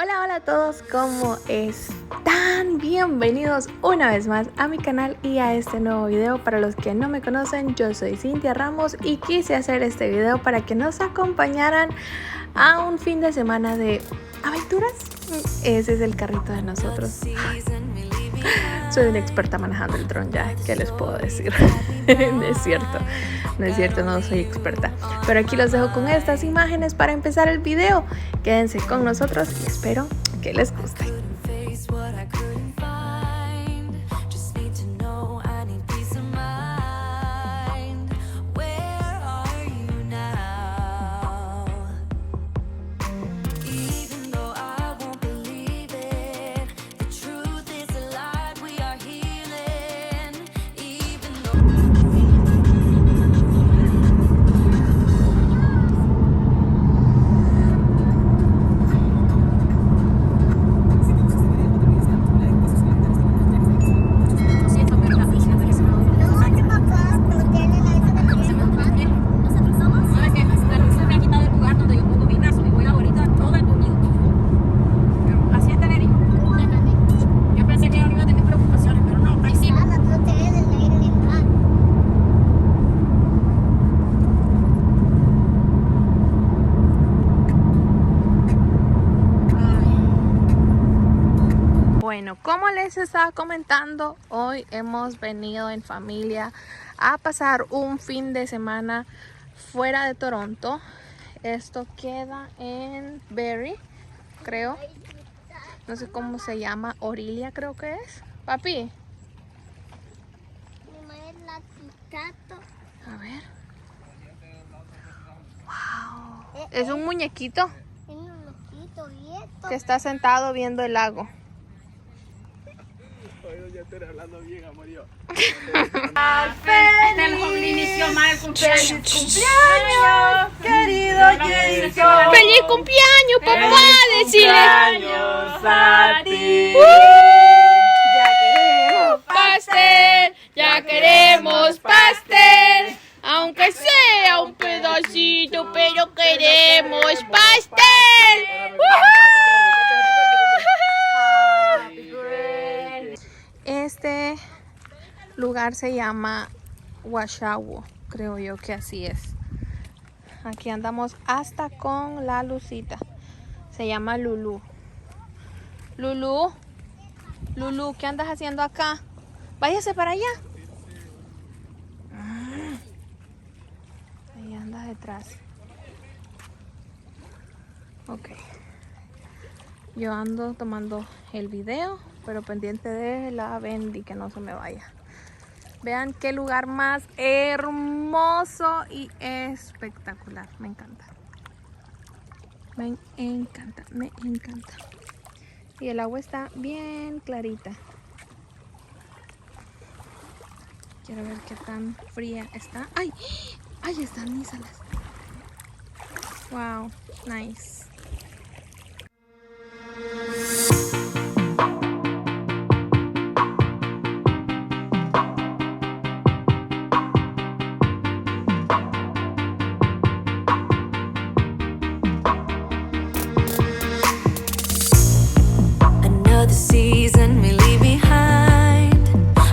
Hola, hola a todos, ¿cómo están? Bienvenidos una vez más a mi canal y a este nuevo video. Para los que no me conocen, yo soy Cintia Ramos y quise hacer este video para que nos acompañaran a un fin de semana de aventuras. Ese es el carrito de nosotros. Soy una experta manejando el dron ya, ¿qué les puedo decir? No es cierto, no soy experta. Pero aquí los dejo con estas imágenes para empezar el video. Quédense con nosotros y espero que les guste. Bueno, como les estaba comentando, hoy hemos venido en familia a pasar un fin de semana fuera de Toronto. Esto queda en Barrie, creo. No sé cómo se llama, Orillia creo que es. Papi. A ver. Wow. Es un muñequito que está sentado viendo el lago. Ya estoy hablando bien, amor. ¡Feliz cumpleaños, querido Jason! ¡Feliz cumpleaños, papá! ¡Decile! ¡Cumpleaños a ti! ¡Pastel! ¡Ya queremos pastel! Aunque sea un pedacito, pero queremos pastel. Este lugar se llama Washawo, creo yo que así es. Aquí andamos hasta con la Lucita. Se llama Lulu. Lulu, ¿qué andas haciendo acá? Váyase para allá. Ahí anda detrás. Ok. Yo ando tomando el video, pero pendiente de la Bendy que no se me vaya. Vean qué lugar más hermoso y espectacular. Me encanta. Me encanta. Y el agua está bien clarita. Quiero ver qué tan fría está. ¡Ay! ¡Ay! Están mis alas. Wow, nice. Another season we leave behind,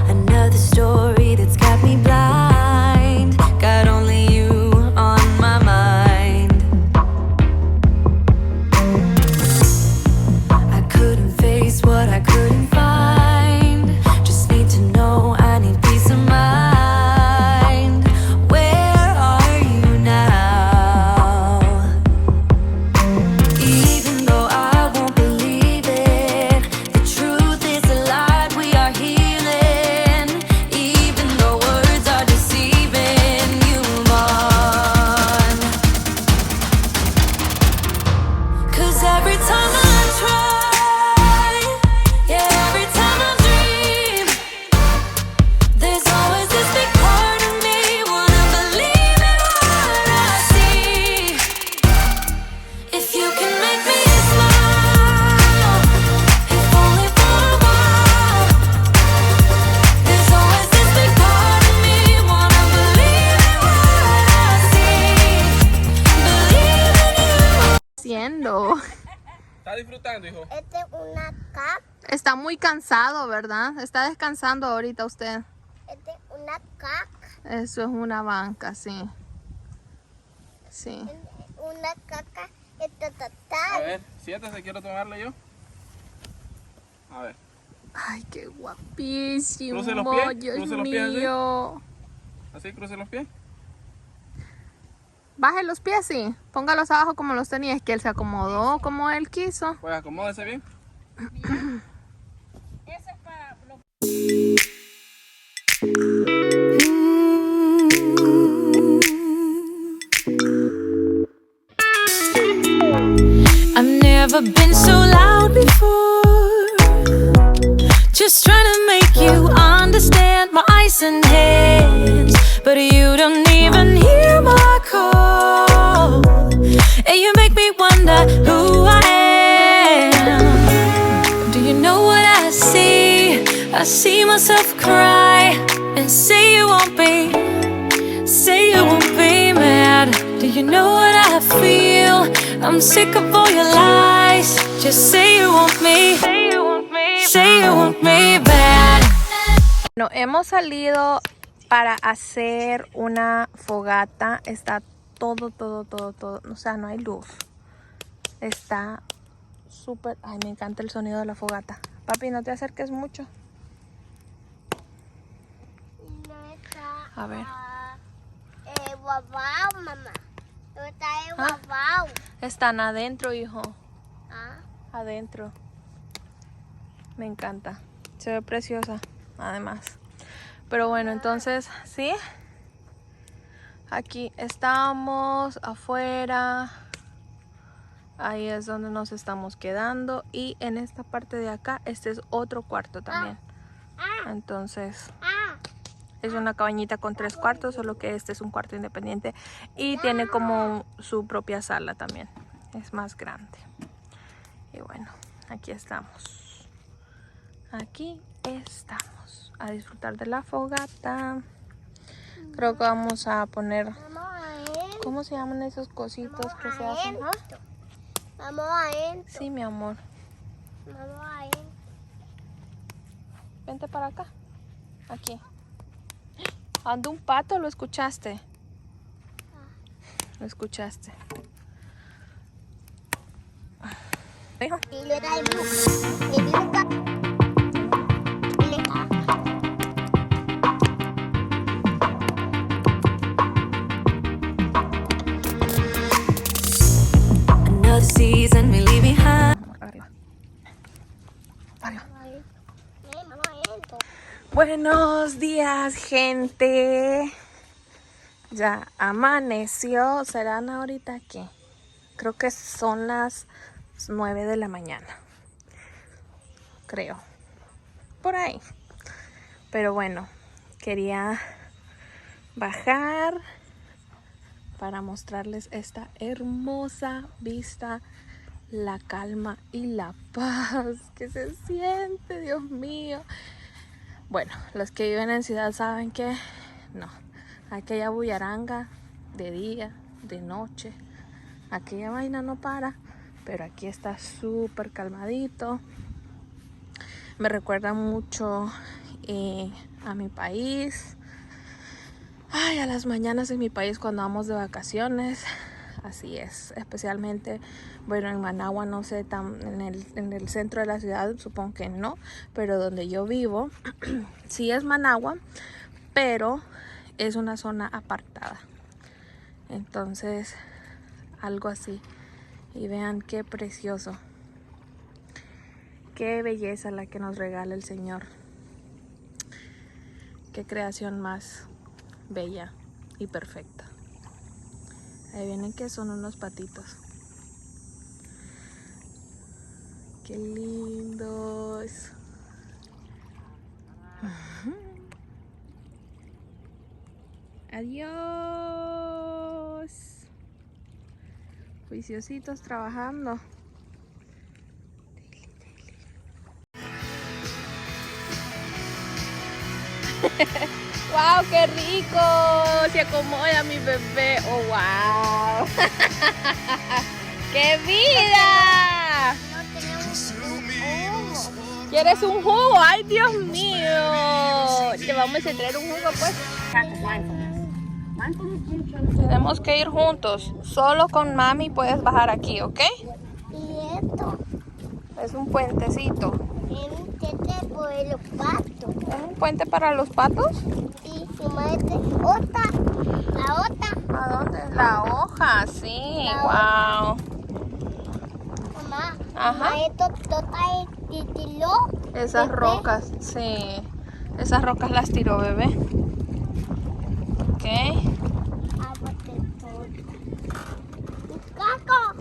another story that's got me blind, got only you on my mind. disfrutando, hijo? Esta es una caca. Está muy cansado, ¿verdad? Está descansando ahorita usted. Esta es una caca. Eso es una banca, sí. Sí. Una caca. Esta A total. ver, siéntese, quiero tomarle yo. A ver. Ay, qué guapísimo. Cruce los pies, Dios cruce los pies así. mío. Así, cruce los pies. Baje los pies, sí. Póngalos abajo como los tenía. Es que él se acomodó como él quiso. Pues acomódese bien. I've never been so loud before. Just trying to make you understand my eyes and hands. But you don't even hear my call. And you make me wonder who I am. Do you know what I see? I see myself cry and say you won't be mad. Do you know what I feel? I'm sick of all your lies. Just say you want me. Say you want me bad. Bueno, hemos salido para hacer una fogata. Está todo. O sea, no hay luz. Está súper... Ay, me encanta el sonido de la fogata. Papi, no te acerques mucho. A ver. Guabao, mamá. Está el Ah. guabao. Están adentro, hijo. Ah. Adentro. Me encanta. Se ve preciosa, además. Pero bueno, entonces, ¿sí? Aquí estamos afuera. Ahí es donde nos estamos quedando. Y en esta parte de acá, este es otro cuarto también. Entonces, es una cabañita con 3 cuartos, solo que este es un cuarto independiente. Y tiene como su propia sala también. Es más grande. Y bueno, aquí estamos. Aquí estamos. A disfrutar de la fogata. Creo que vamos a poner... ¿Cómo se llaman esos cositos que se hacen? ¿Ah? Vamos adentro. Sí, mi amor. Vamos adentro. Vente para acá. Aquí. Anda un pato, ¿lo escuchaste? Lo escuchaste. ¿Hijo? Y le da el luz. Le di un cap- y le da. Another season we leave behind. Arriba. Arriba. Vamos adentro. Buenos días, gente. Ya amaneció. ¿Serán ahorita qué? Creo que son las 9 de la mañana. Creo. Por ahí. Pero bueno, quería bajar para mostrarles esta hermosa vista, la calma y la paz que se siente, Dios mío. Bueno, los que viven en ciudad saben que no, aquella bullaranga de día, de noche, aquella vaina no para, pero aquí está súper calmadito. Me recuerda mucho a mi país. Ay, a las mañanas en mi país cuando vamos de vacaciones. Así es, especialmente, bueno, en Managua, no sé, en el centro de la ciudad, supongo que no, pero donde yo vivo, sí es Managua, pero es una zona apartada. Entonces, algo así. Y vean qué precioso. Qué belleza la que nos regala el Señor. Qué creación más bella y perfecta. Ahí vienen que son unos patitos. Qué lindos. Adiós. Juiciositos trabajando. ¡Wow! ¡Qué rico! Se acomoda mi bebé. ¡Oh, wow! ¡Qué vida! No te ¿Quieres un jugo? ¡Ay, Dios mío! Te vamos a traer un jugo, pues. Tenemos que ir juntos. Solo con mami puedes bajar aquí, ¿ok? Y esto, Es un puentecito. es un tete por los patos. ¿Es un puente para los patos? Y su madre, otra, la otra, ¿A dónde? La hoja, sí. La Wow. mamá. Ajá. Mamá, esto toca y tiró. Esas Bebé. rocas, sí. Esas rocas las tiró, bebé. Ok. Un caco.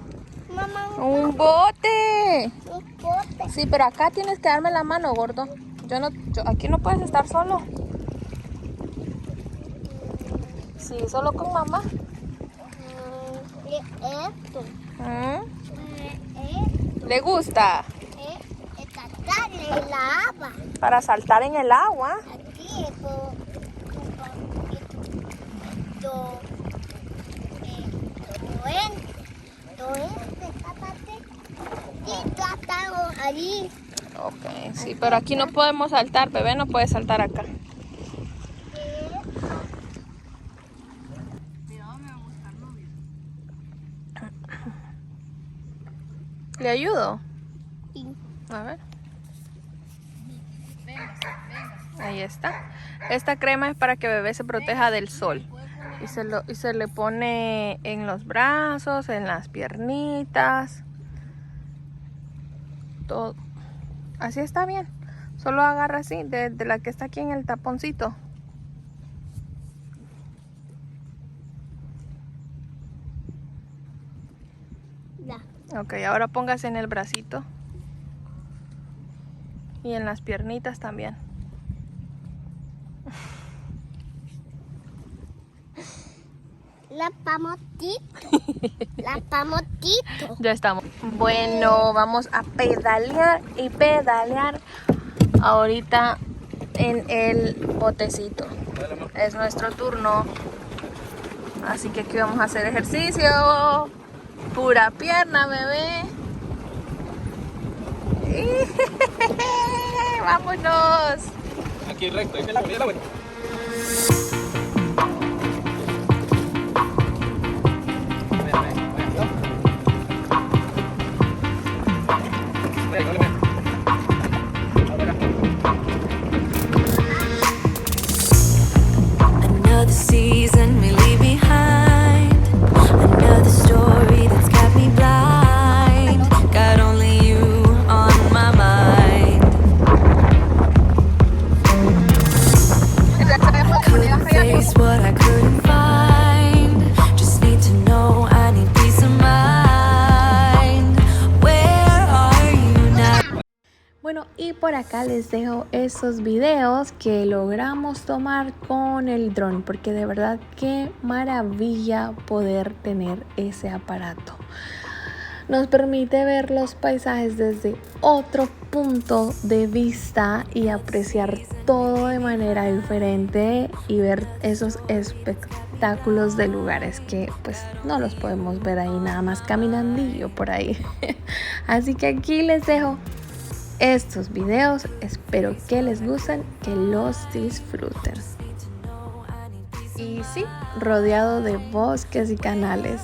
Mamá, Un bote. un bote. Sí, pero acá tienes que darme la mano, gordo. Aquí no puedes estar solo. Sí, solo con mamá. Esto. ¿Mm? ¿Le gusta? Esta carne es la agua. Para saltar en el agua. Aquí esto. Allí. Ok, sí, pero aquí no podemos saltar, bebé no puede saltar acá. ¿Le ayudo? Sí. A ver. Ahí está. Esta crema es para que bebé se proteja del sol. Y se le pone en los brazos, en las piernitas. Todo. Así está bien. Solo agarra así, de la que está aquí en el taponcito. Ya. Ok, ahora póngase en el bracito. Y en las piernitas también. La pamotito. La pamotito. Ya estamos. Bueno, vamos a pedalear y pedalear ahorita en el botecito. Es nuestro turno. Así que aquí vamos a hacer ejercicio. Pura pierna, bebé. Vámonos. Aquí recto, ahí mira la vuelta. Another season we leave behind. Another story that's got me blind. Got only you on my mind. Couldn't face what I couldn't find. Just need to know I need peace of mind. Where are you now? Bueno, y por acá les dejo esos videos que logramos tomar con el dron, porque de verdad qué maravilla poder tener ese aparato. Nos permite ver los paisajes desde otro punto de vista y apreciar todo de manera diferente y ver esos espectáculos de lugares que pues no los podemos ver ahí nada más caminandillo por ahí. Así que aquí les dejo estos videos, espero que les gusten, que los disfruten. Y sí, rodeado de bosques y canales.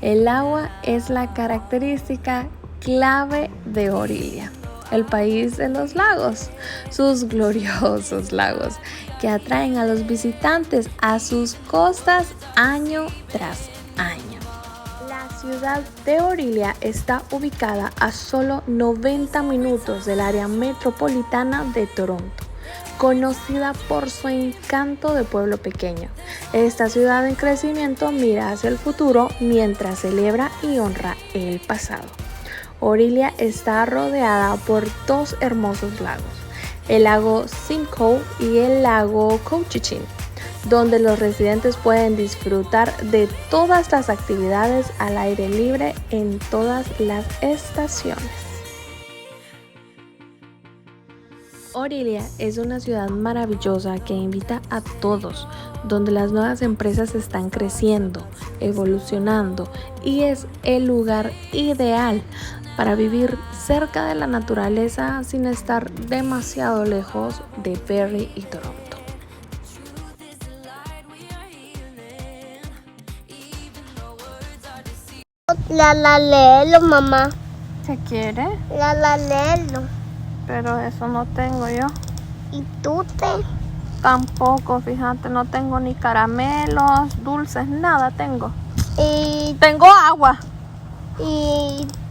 El agua es la característica clave de Orillia, el país de los lagos, sus gloriosos lagos que atraen a los visitantes a sus costas año tras año. La ciudad de Orillia está ubicada a solo 90 minutos del área metropolitana de Toronto, conocida por su encanto de pueblo pequeño. Esta ciudad en crecimiento mira hacia el futuro mientras celebra y honra el pasado. Orillia está rodeada por dos hermosos lagos, el lago Simcoe y el lago Couchiching, donde los residentes pueden disfrutar de todas las actividades al aire libre en todas las estaciones. Orillia es una ciudad maravillosa que invita a todos, donde las nuevas empresas están creciendo, evolucionando y es el lugar ideal para vivir cerca de la naturaleza sin estar demasiado lejos de Perry y Toronto. La lelo, mamá. ¿Se quiere? La lelo. Pero eso no tengo yo. ¿Y tú te? Tampoco, fíjate, no tengo ni caramelos, dulces, nada tengo. ¿Y Tengo agua.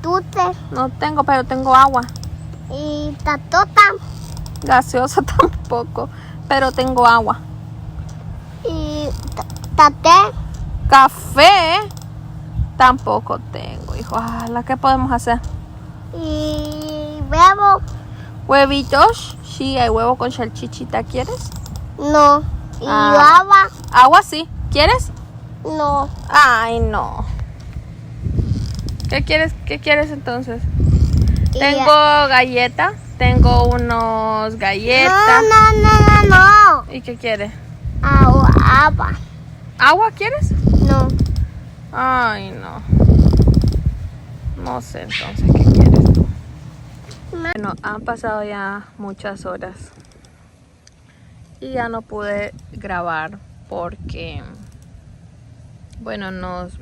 tú te? No tengo, pero tengo agua. ¿Y tatota? Gaseosa tampoco, pero tengo agua. ¿Y tate? Café tampoco tengo, hijo. ¿Qué podemos hacer? ¿Y huevo? ¿Huevitos? Sí, hay huevo con salchichita. ¿Quieres? No. ¿Y Ah. agua? Agua sí. ¿Quieres? No. Ay, no. ¿Qué quieres entonces? Y Tengo galleta. Tengo unos galletas. No. ¿Y qué quieres? Agua. ¿Agua quieres? No. Ay, no. No sé entonces qué quieres tú. Bueno, han pasado ya muchas horas y ya no pude grabar porque, bueno, nos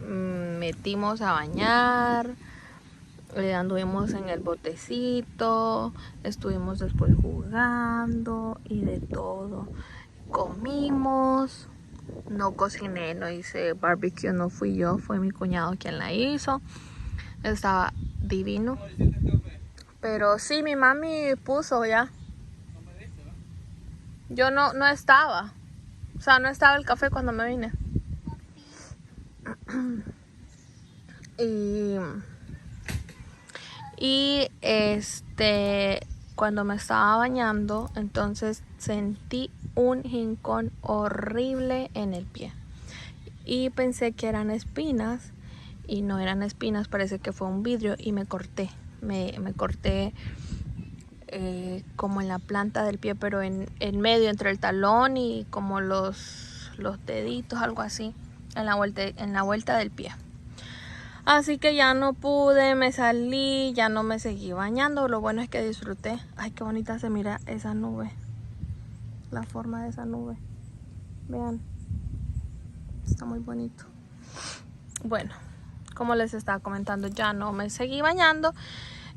metimos a bañar, anduvimos en el botecito, estuvimos después jugando y de todo. Comimos, no cociné, no hice barbecue, no fui yo, fue mi cuñado quien la hizo. Estaba divino. Pero sí, mi mami puso ya. Yo no estaba. O sea, no estaba el café cuando me vine. Y cuando me estaba bañando, entonces sentí un hincón horrible en el pie. Y pensé que eran espinas. Y no eran espinas, parece que fue un vidrio y me corté. Me corté como en la planta del pie, pero en medio, entre el talón y como los deditos, algo así, en la vuelta del pie. Así que ya no pude, me salí, ya no me seguí bañando. Lo bueno es que disfruté. Ay, qué bonita se mira esa nube. La forma de esa nube. Vean. Está muy bonito. Bueno, como les estaba comentando, ya no me seguí bañando.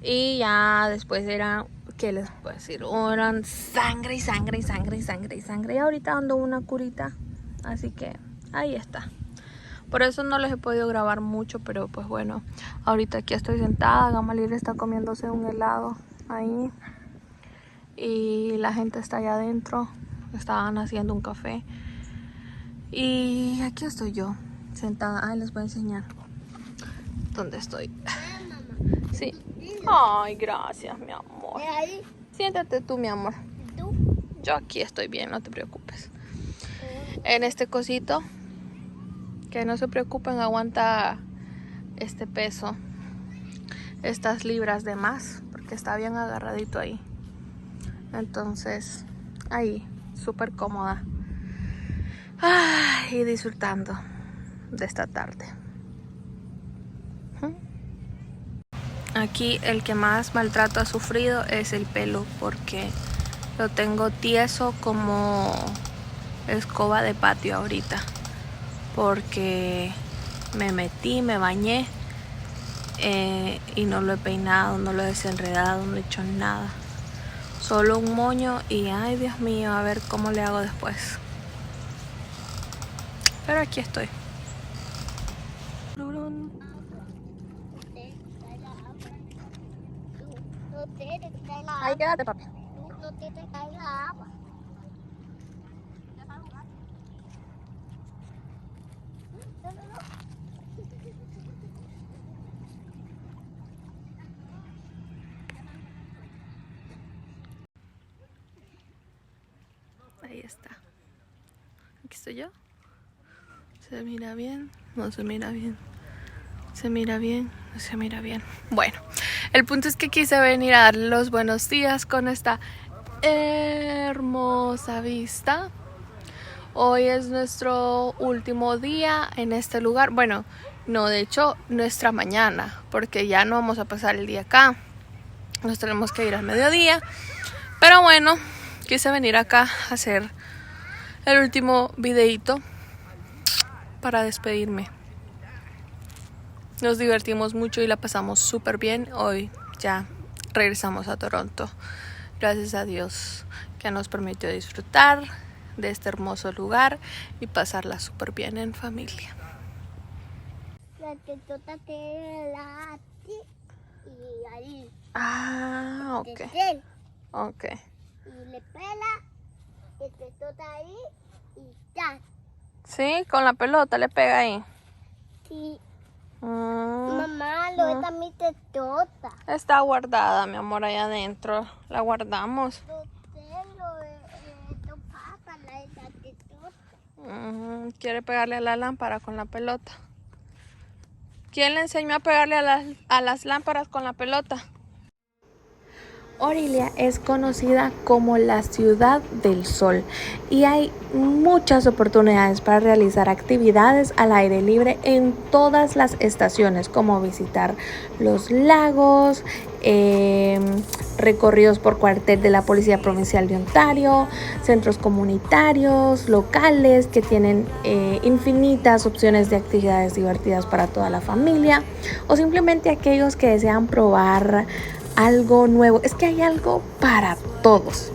Y ya después era, ¿qué les puedo decir? Eran sangre y sangre y sangre y sangre y sangre. Y ahorita ando una curita. Así que ahí está. Por eso no les he podido grabar mucho, pero pues bueno, ahorita aquí estoy sentada. Gamaliel está comiéndose un helado ahí. Y la gente está allá adentro. Estaban haciendo un café. Y aquí estoy yo, sentada. Ay, les voy a enseñar dónde estoy. Sí. Ay, gracias, mi amor. Siéntate tú, mi amor. ¿Tú? Yo aquí estoy bien, no te preocupes. En este cosito, que no se preocupen, aguanta este peso, estas libras de más, porque está bien agarradito ahí. Entonces, ahí, súper cómoda. Ay, y disfrutando de esta tarde. Aquí el que más maltrato ha sufrido es el pelo, porque lo tengo tieso como escoba de patio ahorita, porque me metí, me bañé y no lo he peinado, no lo he desenredado, no he hecho nada, solo un moño. Y ay, Dios mío, a ver cómo le hago después, pero aquí estoy. Ahí quédate, papi. No te cae la agua. Ahí está. Aquí estoy yo. ¿Se mira bien? No se mira bien. ¿Se mira bien? No se mira bien. Bueno, el punto es que quise venir a darle los buenos días con esta hermosa vista. Hoy es nuestro último día en este lugar. Bueno, No, de hecho, nuestra mañana, porque ya no vamos a pasar el día acá. Nos tenemos que ir al mediodía. Pero bueno, quise venir acá a hacer el último videito para despedirme. Nos divertimos mucho y la pasamos súper bien. Hoy ya regresamos a Toronto. Gracias a Dios que nos permitió disfrutar de este hermoso lugar y pasarla súper bien en familia. La tetota te la y ahí. Ah, ok. Tetén. Ok. Y le pela, el tetota ahí y ya. Sí, con la pelota le pega ahí. Sí. Mm, Mamá, lo es mi tetota. está guardada, mi amor, allá adentro. La guardamos. Lo tengo, esto pasa, la tetota. Quiere pegarle a la lámpara con la pelota. ¿Quién le enseñó a pegarle a las lámparas con la pelota? Orillia es conocida como la ciudad del sol y hay muchas oportunidades para realizar actividades al aire libre en todas las estaciones, como visitar los lagos, recorridos por cuartel de la Policía Provincial de Ontario, centros comunitarios, locales que tienen infinitas opciones de actividades divertidas para toda la familia, o simplemente aquellos que desean probar algo nuevo. Es que hay algo para todos.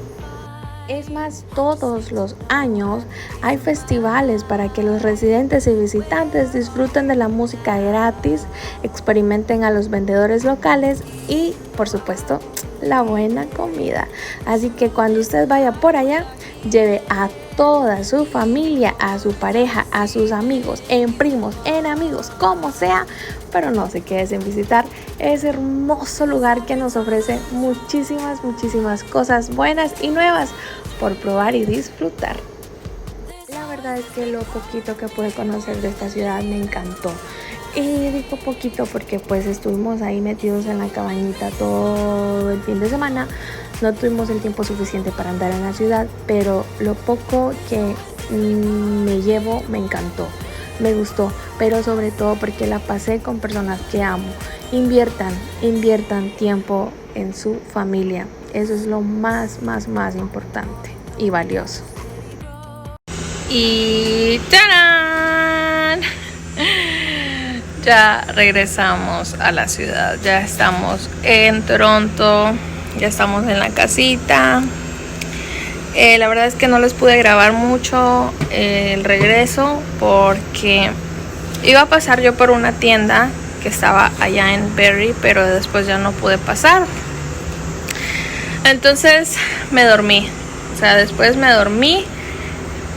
Es más, todos los años hay festivales para que los residentes y visitantes disfruten de la música gratis, experimenten a los vendedores locales y, por supuesto, la buena comida. Así que cuando usted vaya por allá, lleve a toda su familia, a su pareja, a sus amigos, en primos, en amigos, como sea, pero no se quede sin visitar ese hermoso lugar que nos ofrece muchísimas cosas buenas y nuevas por probar y disfrutar. La verdad es que lo poquito que pude conocer de esta ciudad me encantó. Y digo poquito porque pues estuvimos ahí metidos en la cabañita todo el fin de semana. No tuvimos el tiempo suficiente para andar en la ciudad, pero lo poco que me llevo me encantó, me gustó, pero sobre todo porque la pasé con personas que amo. Inviertan tiempo en su familia. Eso es lo más importante y valioso. Y ¡tarán! Ya regresamos a la ciudad. Ya estamos en Toronto. Ya estamos en la casita. La verdad es que no les pude grabar mucho el regreso porque iba a pasar yo por una tienda que estaba allá en Barrie, pero después ya no pude pasar. Entonces me dormí. O sea, después me dormí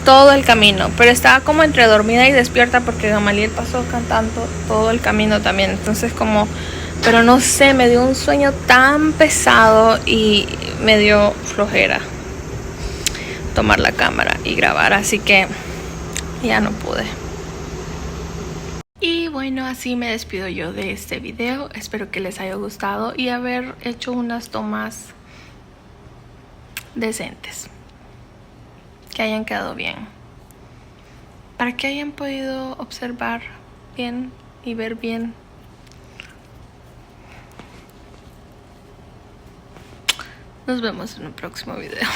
todo el camino, pero estaba como entre dormida y despierta porque Gamaliel pasó cantando todo el camino también. Entonces pero no sé, me dio un sueño tan pesado y me dio flojera tomar la cámara y grabar, así que ya no pude. Y bueno, así me despido yo de este video. Espero que les haya gustado y haber hecho unas tomas decentes, que hayan quedado bien, para que hayan podido observar bien y ver bien. Nos vemos en un próximo video.